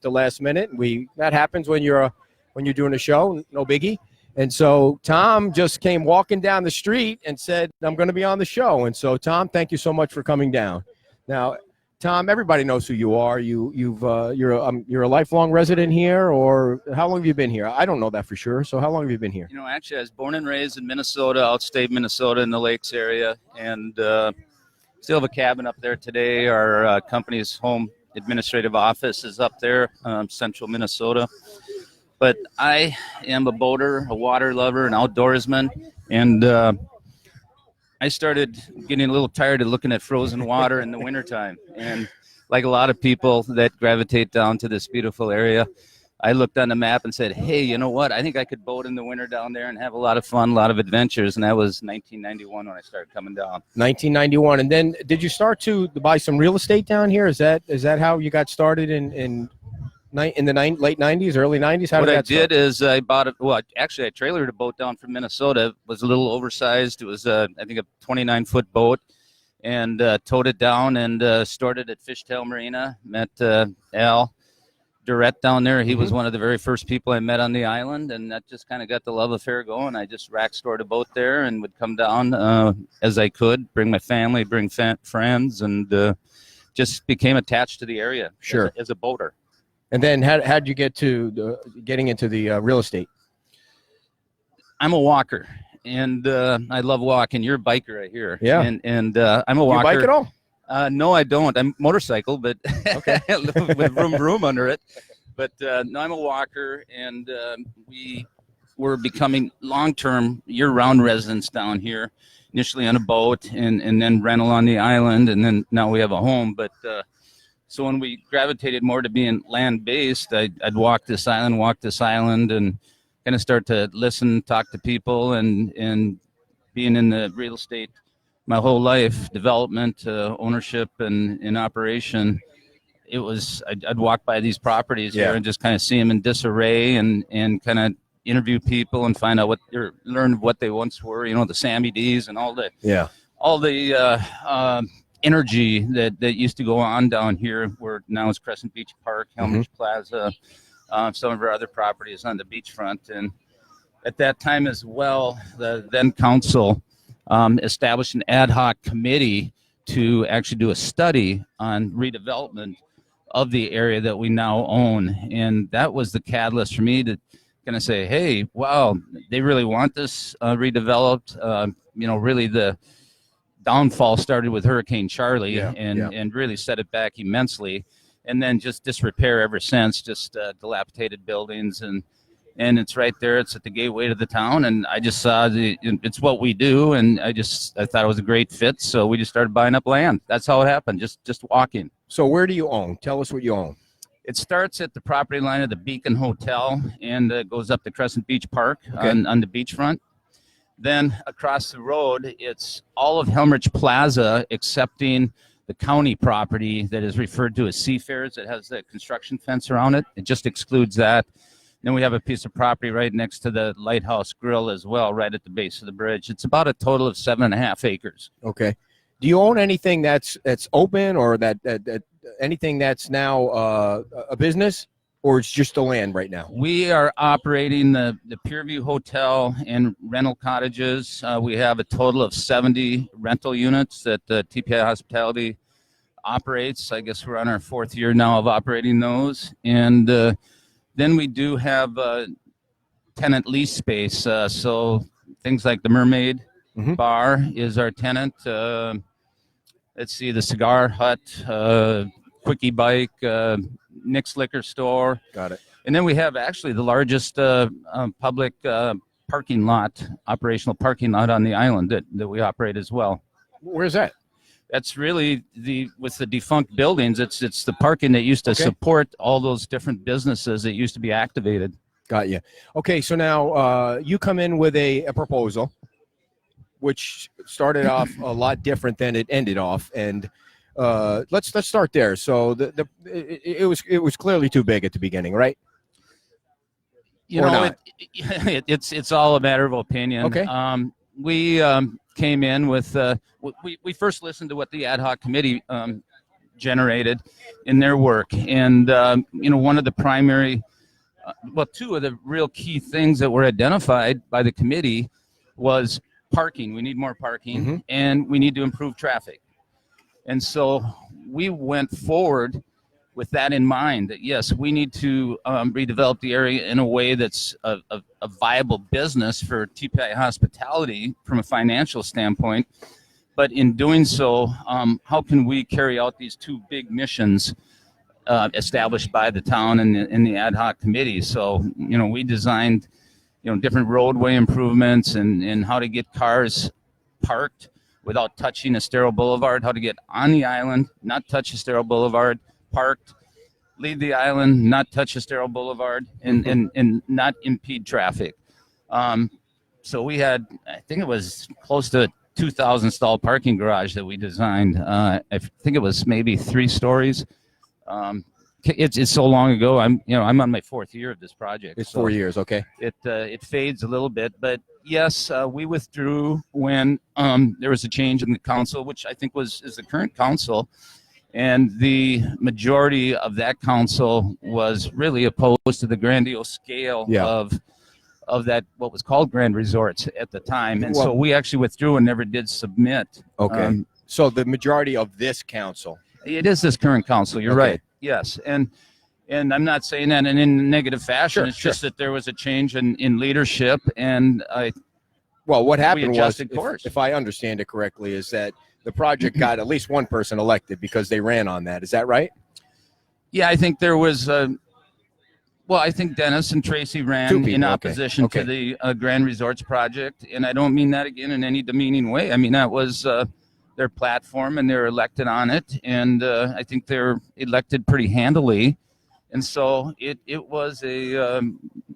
the last minute. That happens when you're doing a show, no biggie. And so Tom just came walking down the street and said, I'm going to be on the show. And so, Tom, thank you so much for coming down. Now, Tom, everybody knows who you are. You're a lifelong resident here, or how long have you been here? I don't know that for sure. So how long have you been here? Actually, I was born and raised in Minnesota, outstate Minnesota in the Lakes area, and still have a cabin up there today. Our company's home administrative office is up there, central Minnesota. But I am a boater, a water lover, an outdoorsman, and I started getting a little tired of looking at frozen water in the wintertime. And like a lot of people that gravitate down to this beautiful area, I looked on the map and said, hey, you know what? I think I could boat in the winter down there and have a lot of fun, a lot of adventures. And that was 1991 when I started coming down. 1991. And then did you start to buy some real estate down here? Is that how you got started in the late 90s, early 90s? What I did is I bought it. Well, actually, I trailered a boat down from Minnesota. It was a little oversized. It was, I think, a 29-foot boat, and towed it down and stored it at Fishtail Marina. Met Al Durrett down there. He was one of the very first people I met on the island, and that just kind of got the love affair going. I just rack stored a boat there and would come down as I could, bring my family, bring friends, and just became attached to the area. Sure. As a boater. And then how'd you get to getting into the real estate? I'm a walker, and I love walking. You're a biker right here. Yeah. And I'm a walker. You bike at all? No, I don't. I'm motorcycle, but okay. with room under it. But no, I'm a walker, and we were becoming long-term, year-round residents down here, initially on a boat and then rental on the island, and then now we have a home. But so when we gravitated more to being land-based, I'd walk this island, and kind of start to listen, talk to people, and being in the real estate my whole life, development, ownership, and in operation. It was I'd walk by these properties here and just kind of see them in disarray, and kind of interview people and find out learn what they once were. The Sammy D's and all the energy that used to go on down here, where now is Crescent Beach Park, Helmridge Plaza, some of our other properties on the beachfront. And at that time as well, the then council established an ad hoc committee to actually do a study on redevelopment of the area that we now own. And that was the catalyst for me to kind of say, hey, wow, they really want this redeveloped. Really the downfall started with Hurricane Charlie and really set it back immensely, and then just disrepair ever since, just dilapidated buildings, and it's right there. It's at the gateway to the town, and I just saw it's what we do, and I thought it was a great fit, so we just started buying up land. That's how it happened, just walking. So where do you own? Tell us what you own. It starts at the property line of the Beacon Hotel, and goes up to Crescent Beach Park on the beachfront. Then across the road, it's all of Helmridge Plaza, excepting the county property that is referred to as Seafarers. It has the construction fence around it. It just excludes that. Then we have a piece of property right next to the Lighthouse Grill as well, right at the base of the bridge. It's about a total of 7.5 acres. Okay. Do you own anything that's open, or that anything that's now a business? Or it's just the land right now? We are operating the Pierview Hotel and rental cottages. We have a total of 70 rental units that TPI Hospitality operates. I guess we're on our 4th year now of operating those. And then we do have tenant lease space. So things like the Mermaid Bar is our tenant. Let's see, the Cigar Hut, Quickie Bike, Nick's Liquor Store. Got it. And then we have actually the largest public parking lot, operational parking lot on the island that we operate as well. Where's that? That's really with the defunct buildings. It's the parking that used to support all those different businesses that used to be activated. Got you. Okay, so now you come in with a proposal, which started off a lot different than it ended off, and let's start there. So it was clearly too big at the beginning, right? It's all a matter of opinion. Okay. We came in with we first listened to what the ad hoc committee generated in their work. And, one of the primary, two of the real key things that were identified by the committee was parking. We need more parking, and we need to improve traffic. And so we went forward with that in mind, that yes, we need to redevelop the area in a way that's a viable business for TPI Hospitality from a financial standpoint. But in doing so, how can we carry out these two big missions established by the town and the ad hoc committee? So, we designed, different roadway improvements and how to get cars parked without touching Estero Boulevard, how to get on the island, not touch Estero Boulevard, parked, leave the island, not touch Estero Boulevard, and not impede traffic. So we had, I think it was close to 2,000 stall parking garage that we designed. I think it was maybe 3 stories. It's so long ago. I'm on my 4th year of this project. It's 4 years, okay. It fades a little bit, but yes, we withdrew when there was a change in the council, which I think is the current council, and the majority of that council was really opposed to the grandiose scale of that, what was called Grand Resorts at the time. And so we actually withdrew and never did submit. Okay. So the majority of this council. It is this current council. You're right. Yes. And I'm not saying that in a negative fashion. It's just that there was a change in leadership. And what happened was, course. if I understand it correctly, is that the project got at least one person elected because they ran on that. Is that right? Yeah, I think there was I think Dennis and Tracy ran in opposition to the Grand Resorts project, and I don't mean that again in any demeaning way. I mean, that was their platform, and they're elected on it, and I think they're elected pretty handily. And so it was a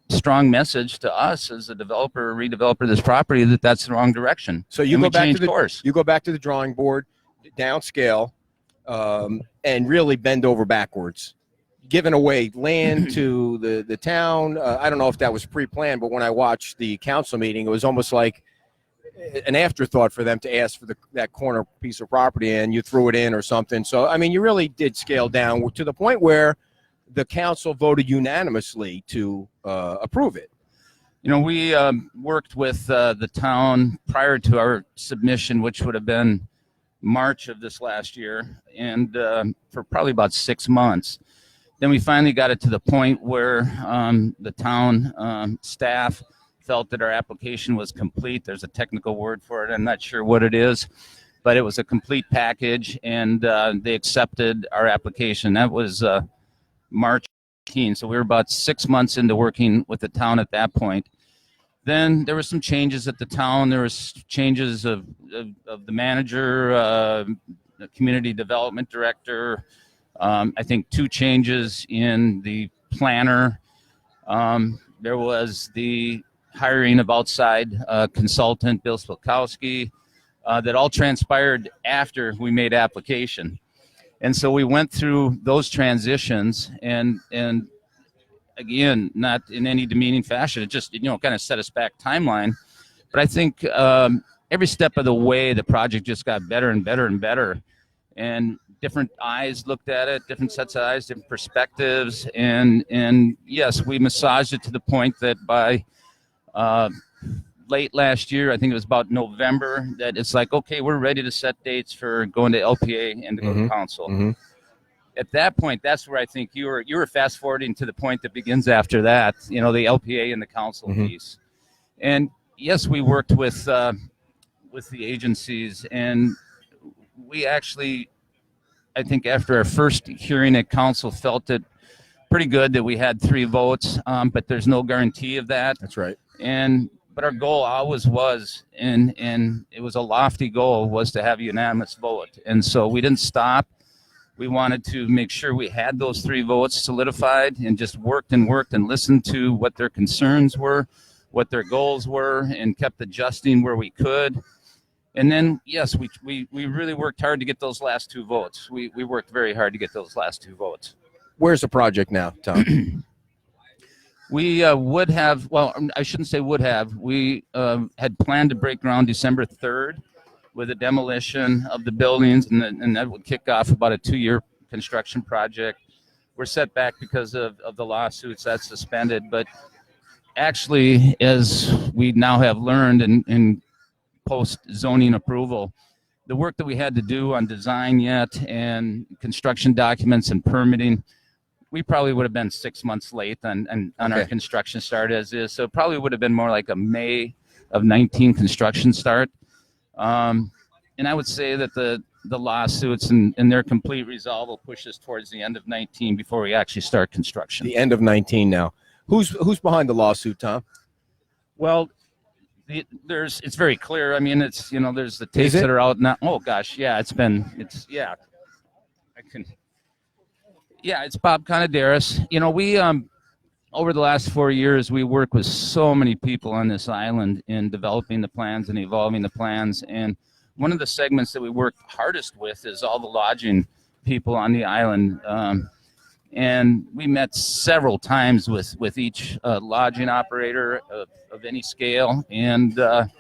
strong message to us as a redeveloper of this property that that's the wrong direction. So you go back to the drawing board, downscale, and really bend over backwards, giving away land to the town. I don't know if that was pre-planned, but when I watched the council meeting, it was almost like an afterthought for them to ask for that corner piece of property, and you threw it in or something. So, I mean, you really did scale down to the point where the council voted unanimously to approve it. We worked with the town prior to our submission, which would have been March of this last year, and for probably about 6 months. Then we finally got it to the point where the town staff felt that our application was complete. There's a technical word for it. I'm not sure what it is, but it was a complete package, and they accepted our application. That was March 18. So we were about 6 months into working with the town at that point. Then there were some changes at the town. There was changes of the manager, the community development director. I think 2 changes in the planner. There was the hiring of outside consultant, Bill Spilkowski, that all transpired after we made application. And so we went through those transitions, and again, not in any demeaning fashion. It just, kind of set us back timeline. But I think every step of the way, the project just got better and better and better. And different eyes looked at it, different sets of eyes, different perspectives. And yes, we massaged it to the point that by late last year, I think it was about November, that it's like, okay, we're ready to set dates for going to LPA and to go to council. At that point, that's where I think you were fast forwarding to the point that begins after that, the LPA and the council piece. And yes, we worked with the agencies, and we actually, I think after our first hearing at council, felt it pretty good that we had 3 votes, but there's no guarantee of that. That's right. But our goal always was, and it was a lofty goal, was to have a unanimous vote. And so we didn't stop. We wanted to make sure we had those 3 votes solidified, and just worked and listened to what their concerns were, what their goals were, and kept adjusting where we could. And then, yes, we really worked hard to get those last 2 votes. We worked very hard to get those last 2 votes. Where's the project now, Tom? We would have, I shouldn't say would have. We had planned to break ground December 3rd with a demolition of the buildings, and that would kick off about a 2-year construction project. We're set back because of the lawsuits. That's suspended. But actually, as we now have learned in post zoning approval, the work that we had to do on design yet and construction documents and permitting, we probably would have been 6 months late on our construction start as is. So it probably would have been more like a May of 19 construction start. And I would say that the lawsuits and their complete resolve will push us towards the end of 19 before we actually start construction. The end of 19 now. Who's behind the lawsuit, Tom? Well, it's very clear. I mean, it's, there's the tapes that are out now. Oh gosh, yeah, it's Bob Conadaris. We over the last 4 years, we work with so many people on this island in developing the plans and evolving the plans. And one of the segments that we work hardest with is all the lodging people on the island. And we met several times with each lodging operator of any scale. And the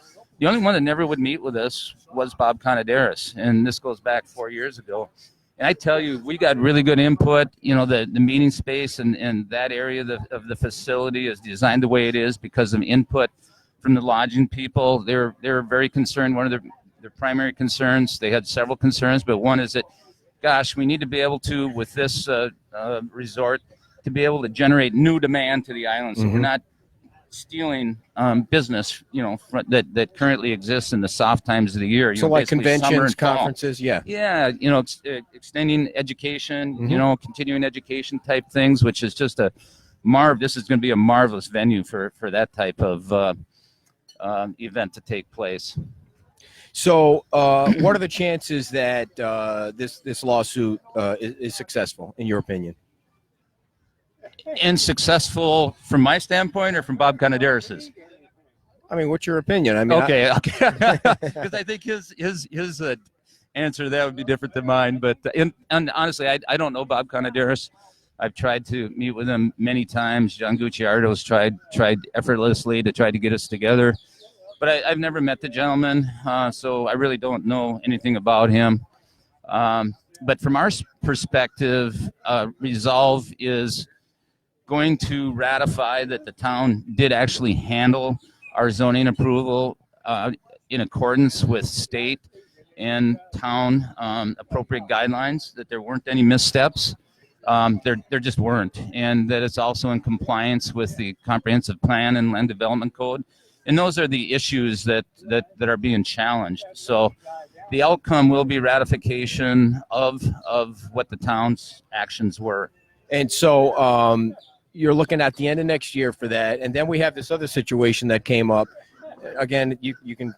only one that never would meet with us was Bob Conadaris. And this goes back 4 years ago. And I tell you, we got really good input. The meeting space and that area of the facility is designed the way it is because of input from the lodging people. They're very concerned. One of their primary concerns, they had several concerns, but one is that, gosh, we need to be able to, with this resort, to be able to generate new demand to the island. So we're not stealing business, that currently exists in the soft times of the year. So like conventions, conferences, extending education, continuing education type things, which is just this is going to be a marvelous venue for that type of event to take place. So what are the chances that this lawsuit is successful, in your opinion? And successful from my standpoint or from Bob Conadaris's? I mean, what's your opinion? I mean, okay. Because I think his answer to that would be different than mine. But and honestly, I don't know Bob Conadaris. I've tried to meet with him many times. John Gucciardo's tried effortlessly to try to get us together. But I've never met the gentleman, so I really don't know anything about him. But from our perspective, Resolve is going to ratify that the town did actually handle our zoning approval in accordance with state and town appropriate guidelines, that there weren't any missteps. There just weren't, and that it's also in compliance with the comprehensive plan and land development code. And those are the issues that are being challenged. So the outcome will be ratification of what the town's actions were. And so you're looking at the end of next year for that. And then we have this other situation that came up. Again, you can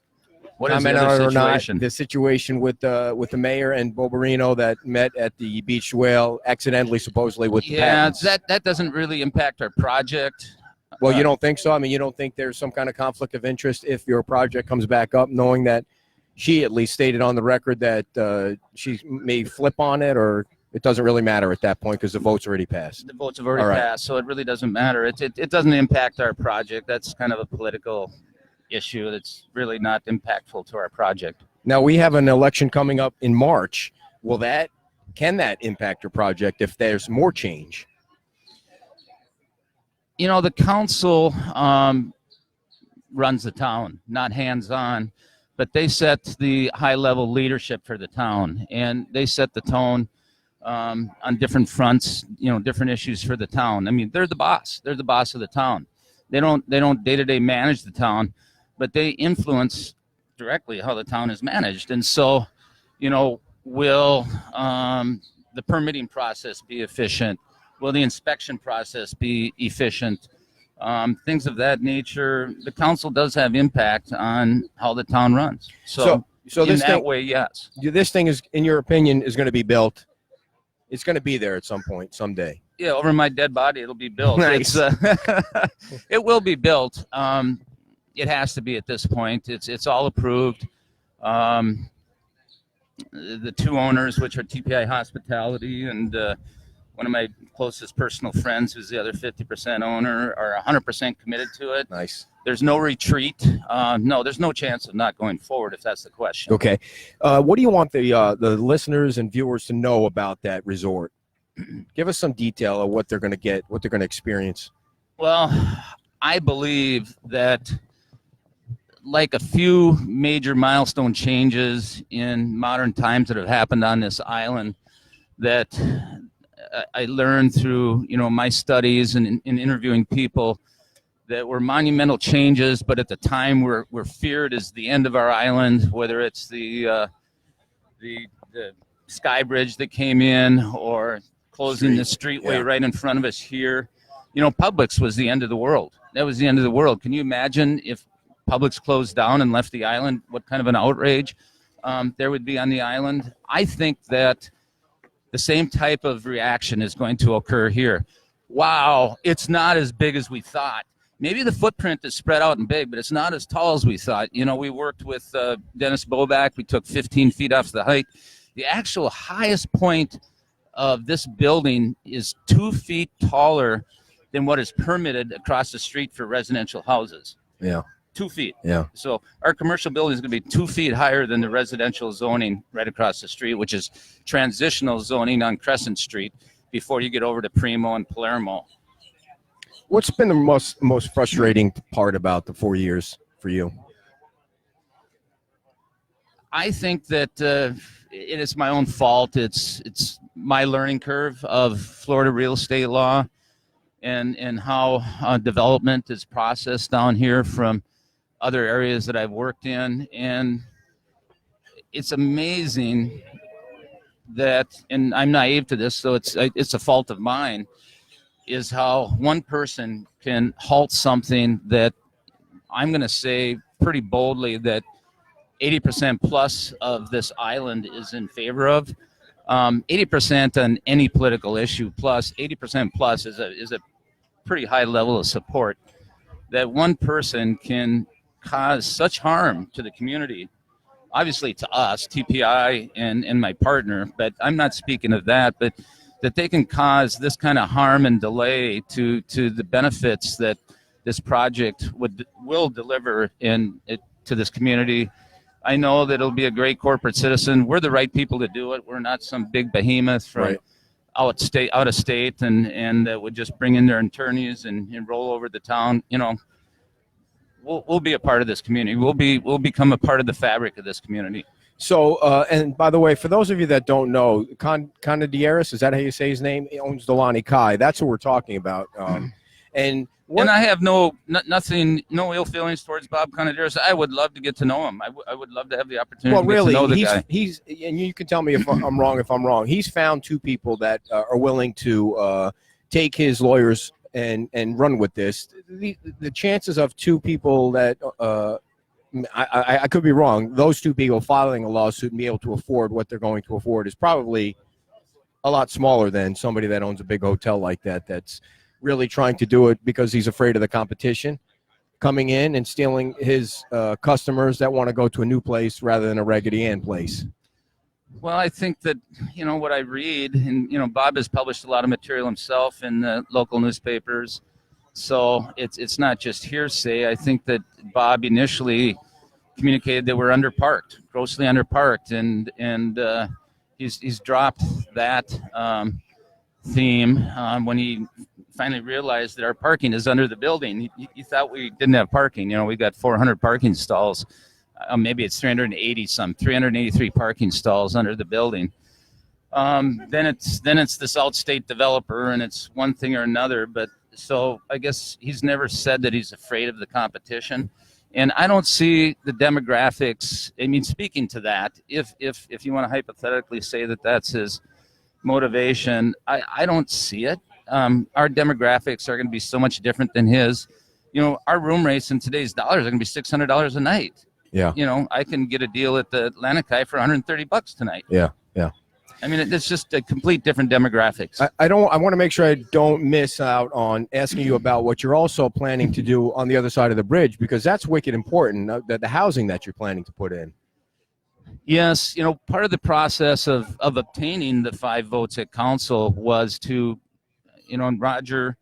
comment on it or not. The situation with the mayor and Bobarino that met at the Beach Whale accidentally, supposedly, with the patents. that doesn't really impact our project. Well, you don't think so? I mean, you don't think there's some kind of conflict of interest if your project comes back up, knowing that she at least stated on the record that she may flip on it, or it doesn't really matter at that point because the vote's already passed? The votes have already passed, so it really doesn't matter. It doesn't impact our project. That's kind of a political issue that's really not impactful to our project. Now, we have an election coming up in March. Can that impact your project if there's more change? The council runs the town, not hands-on, but they set the high-level leadership for the town, and they set the tone on different fronts, different issues for the town. I mean, they're the boss. They're the boss of the town. They don't day-to-day manage the town, but they influence directly how the town is managed. And so, will the permitting process be efficient? Will the inspection process be efficient? Things of that nature. The council does have impact on how the town runs. So in that way, yes. This thing is, in your opinion, is going to be built. It's going to be there at some point, someday. Yeah, over my dead body, it'll be built. Nice. It will be built. It has to be at this point. It's all approved. The two owners, which are TPI Hospitality and one of my closest personal friends, who's the other 50% owner, are 100% committed to it. Nice. There's no retreat. No, there's no chance of not going forward, if that's the question. Okay. What do you want the listeners and viewers to know about that resort? Give us some detail of what they're going to get, what they're going to experience. Well, I believe that, like a few major milestone changes in modern times that have happened on this island, that I learned through, my studies and in interviewing people, that were monumental changes, but at the time were feared as the end of our island, whether it's the sky bridge that came in or closing the streetway right in front of us here. Publix was the end of the world. That was the end of the world. Can you imagine if Publix closed down and left the island, what kind of an outrage there would be on the island? I think that the same type of reaction is going to occur here. Wow, it's not as big as we thought. Maybe the footprint is spread out and big, but it's not as tall as we thought. We worked with Dennis Boback. We took 15 feet off the height. The actual highest point of this building is 2 feet taller than what is permitted across the street for residential houses. Yeah. 2 feet. Yeah. So our commercial building is going to be 2 feet higher than the residential zoning right across the street, which is transitional zoning on Crescent Street before you get over to Primo and Palermo. What's been the most frustrating part about the 4 years for you? I think that it is my own fault. It's my learning curve of Florida real estate law and how development is processed down here from other areas that I've worked in. And it's amazing that, and I'm naive to this, so it's a fault of mine, is how one person can halt something that I'm going to say pretty boldly that 80% plus of this island is in favor of. 80% on any political issue plus 80% plus is a pretty high level of support. That one person can cause such harm to the community, obviously to us, TPI and my partner, but I'm not speaking of that, but that they can cause this kind of harm and delay to the benefits that this project will deliver to this community. I know that it'll be a great corporate citizen. We're the right people to do it. We're not some big behemoth from out of state, and that would just bring in their attorneys and roll over the town. We'll be a part of this community. We'll become a part of the fabric of this community. So, and by the way, for those of you that don't know, Conadieris, is that how you say his name? He owns Delaney Kai. That's what we're talking about. And I have nothing, no ill feelings towards Bob Conadieris. I would love to get to know him. I would love to have the opportunity to get to know the guy. He's, and you can tell me if I'm wrong. If I'm wrong, he's found two people that are willing to take his lawyers and run with this. The chances of two people that I could be wrong. Those two people filing a lawsuit and be able to afford what they're going to afford is probably a lot smaller than somebody that owns a big hotel like that. That's really trying to do it because he's afraid of the competition coming in and stealing his customers that want to go to a new place rather than a Raggedy Ann place. Well, I think that, what I read, and, Bob has published a lot of material himself in the local newspapers. So it's not just hearsay. I think that Bob initially communicated that we're underparked, grossly underparked, and he's dropped that theme when he finally realized that our parking is under the building. He thought we didn't have parking. We got 400 parking stalls. Maybe it's 383 parking stalls under the building. Then it's this outstate developer, and it's one thing or another. But so I guess he's never said that he's afraid of the competition. And I don't see the demographics. I mean, speaking to that, if you want to hypothetically say that that's his motivation, I don't see it. Our demographics are going to be so much different than his. Our room rates in today's dollars are going to be $600 a night. Yeah. I can get a deal at the Atlantic for $130 tonight. Yeah. Yeah. I mean, it's just a complete different demographics. I want to make sure I don't miss out on asking you about what you're also planning to do on the other side of the bridge, because that's wicked important, the housing that you're planning to put in. Yes, part of the process of obtaining the 5 votes at council was to, and Roger,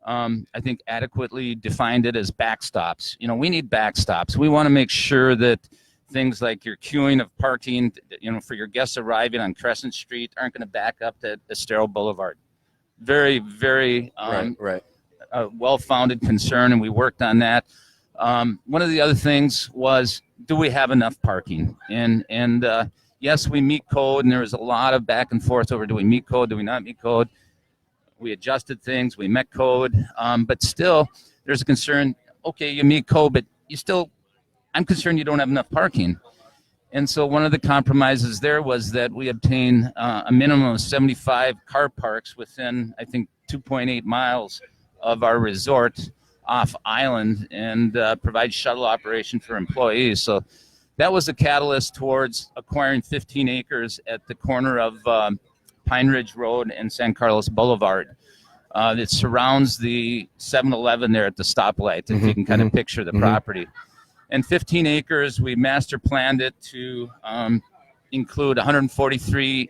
I think adequately defined it as backstops. We need backstops. We want to make sure that things like your queuing of parking, for your guests arriving on Crescent Street aren't going to back up to Estero Boulevard. Very, very right. Well-founded concern, and we worked on that. One of the other things was, do we have enough parking? And yes, we meet code, and there was a lot of back and forth over, do we meet code, do we not meet code? We adjusted things, we met code, but still there's a concern, okay, you meet code, but I'm concerned you don't have enough parking. And so one of the compromises there was that we obtain a minimum of 75 car parks within, I think, 2.8 miles of our resort off island, and provide shuttle operation for employees. So that was a catalyst towards acquiring 15 acres at the corner of Pine Ridge Road and San Carlos Boulevard. It surrounds the 7-Eleven there at the stoplight, if you can kind of picture the property. And 15 acres, we master planned it to include 143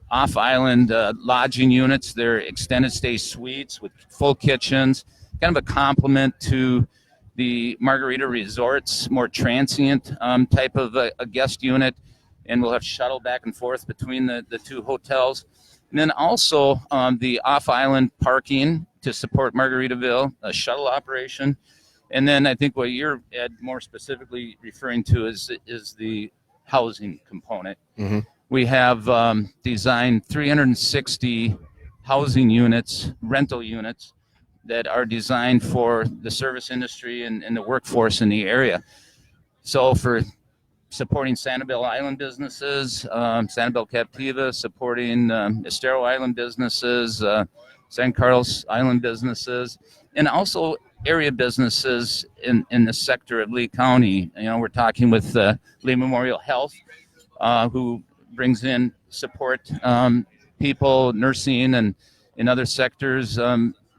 off-island lodging units. They're extended stay suites with full kitchens, kind of a complement to the Margarita Resorts, more transient type of a guest unit. And we'll have shuttle back and forth between the 2 hotels. And then also the off-island parking to support Margaritaville, a shuttle operation. And then I think what you're, Ed, more specifically referring to is the housing component. We have designed 360 housing units, rental units, that are designed for the service industry and the workforce in the area. So for supporting Sanibel Island businesses, Sanibel Captiva, supporting Estero Island businesses, San Carlos Island businesses, and also area businesses in the sector of Lee County. We're talking with Lee Memorial Health, who brings in support people, nursing, and in other sectors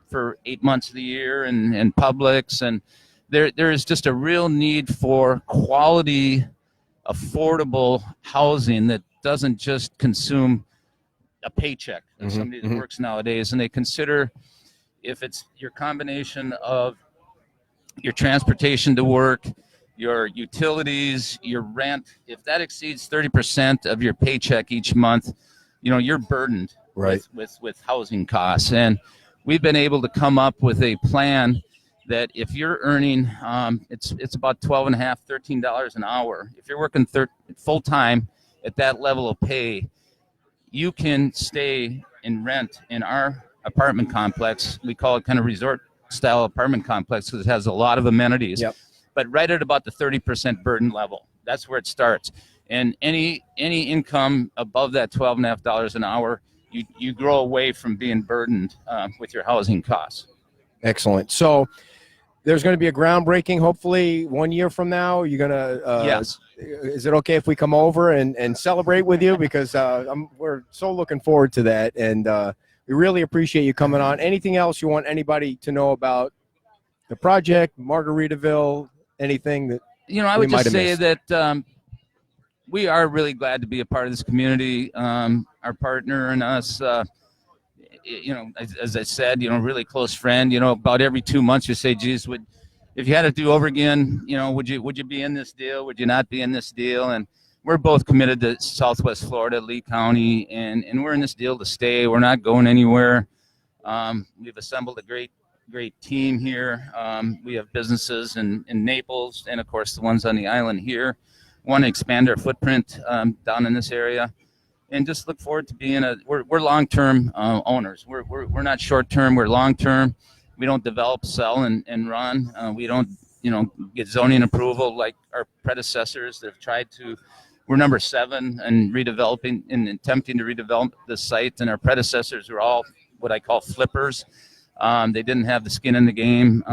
for 8 months of the year, and Publix. And there is just a real need for quality, affordable housing that doesn't just consume a paycheck of somebody that works nowadays. And they consider, if it's your combination of your transportation to work, your utilities, your rent, if that exceeds 30% of your paycheck each month, you're burdened with housing costs. And we've been able to come up with a plan that if you're earning, it's about $12.50, $13 an hour. If you're working full time at that level of pay, you can stay and rent in our apartment complex. We call it kind of resort style apartment complex because it has a lot of amenities. Yep. But right at about the 30% burden level, that's where it starts. And any income above that $12.50 an hour, you grow away from being burdened with your housing costs. Excellent. So there's going to be a groundbreaking, hopefully 1 year from now. You're going to yes. Is it okay if we come over and celebrate with you? Because we're so looking forward to that, and we really appreciate you coming on. Anything else you want anybody to know about the project, Margaritaville, anything that I would just say that we are really glad to be a part of this community. Our partner and us, as I said, really close friend. About every 2 months you say, geez, if you had to do over again, would you be in this deal? Would you not be in this deal? And we're both committed to Southwest Florida, Lee County, and we're in this deal to stay. We're not going anywhere. We've assembled a great team here. We have businesses in Naples and, of course, the ones on the island here. Want to expand our footprint down in this area, and just look forward to being we're long-term owners. We're not short-term. We're long-term. We don't develop, sell, and run. We don't get zoning approval like our predecessors that have tried to. We're number 7 in redeveloping and attempting to redevelop the site, and our predecessors were all what I call flippers. They didn't have the skin in the game.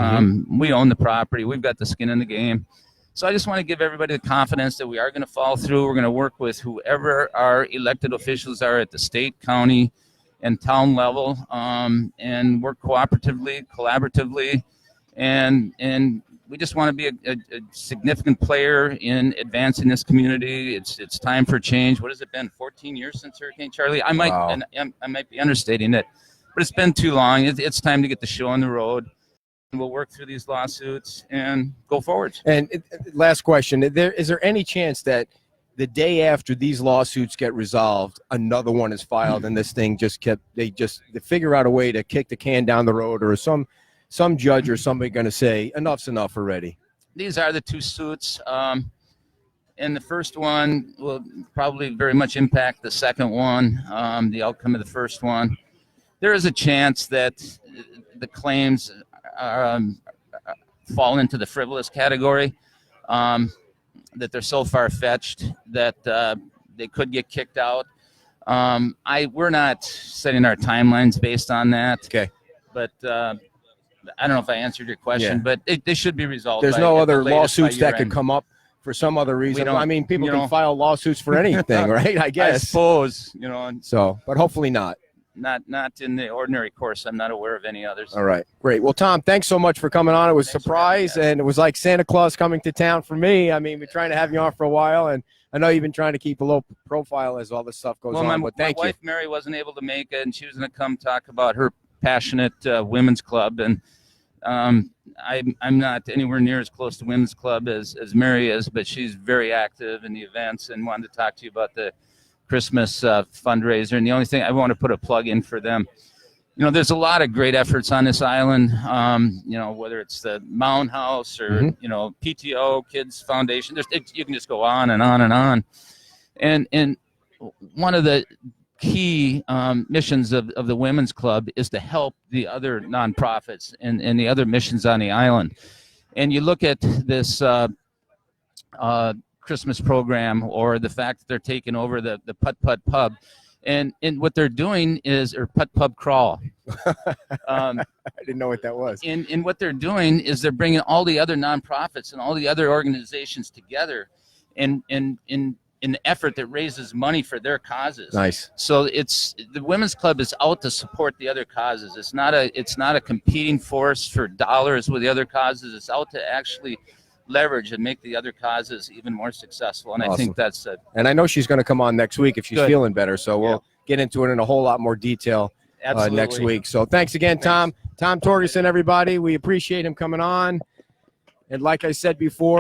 We own the property. We've got the skin in the game. So I just want to give everybody the confidence that we are going to follow through. We're going to work with whoever our elected officials are at the state, county, and town level, and work collaboratively, and we just want to be a significant player in advancing this community. It's time for change. What has it been? 14 years since Hurricane Charlie? I might be understating it, but it's been too long. It's time to get the show on the road. We'll work through these lawsuits and go forward. And last question: is there any chance that the day after these lawsuits get resolved, another one is filed, and this thing they figure out a way to kick the can down the road, or some judge or somebody going to say enough's enough already? These are the two suits, and the first one will probably very much impact the second one, the outcome of the first one. There is a chance that the claims fall into the frivolous category, that they're so far-fetched that they could get kicked out. We're not setting our timelines based on that. Okay. But I don't know if I answered your question, but they should be resolved. There's no other lawsuits that could come up for some other reason. I mean, people can file lawsuits for anything, right? I guess. I suppose, So, but hopefully not. Not in the ordinary course. I'm not aware of any others. All right, great. Well, Tom, thanks so much for coming on. It was a surprise, and it was like Santa Claus coming to town for me. I mean, we're trying to have you on for a while, and I know you've been trying to keep a low profile as all this stuff goes on. But thank you. My wife Mary wasn't able to make it, and she was going to come talk about her passionate women's club, and I'm not anywhere near as close to women's club as Mary is, but she's very active in the events and wanted to talk to you about the Christmas fundraiser. And the only thing I want to put a plug in for them, there's a lot of great efforts on this island, whether it's the Mound House or PTO Kids Foundation. You can just go on and on and on. And one of the key missions of the women's club is to help the other nonprofits and the other missions on the island. And you look at this Christmas program, or the fact that they're taking over the Putt Putt Pub, and what they're doing is, or Putt Pub Crawl. I didn't know what that was. And what they're doing is they're bringing all the other nonprofits and all the other organizations together in an effort that raises money for their causes. Nice. So the women's club is out to support the other causes. It's not a competing force for dollars with the other causes. It's out to actually leverage and make the other causes even more successful. And awesome. I think that's it. And I know she's going to come on next week if she's feeling better. So we'll get into it in a whole lot more detail next week. So thanks again, Tom. Tom Torgeson, everybody. We appreciate him coming on. And like I said before,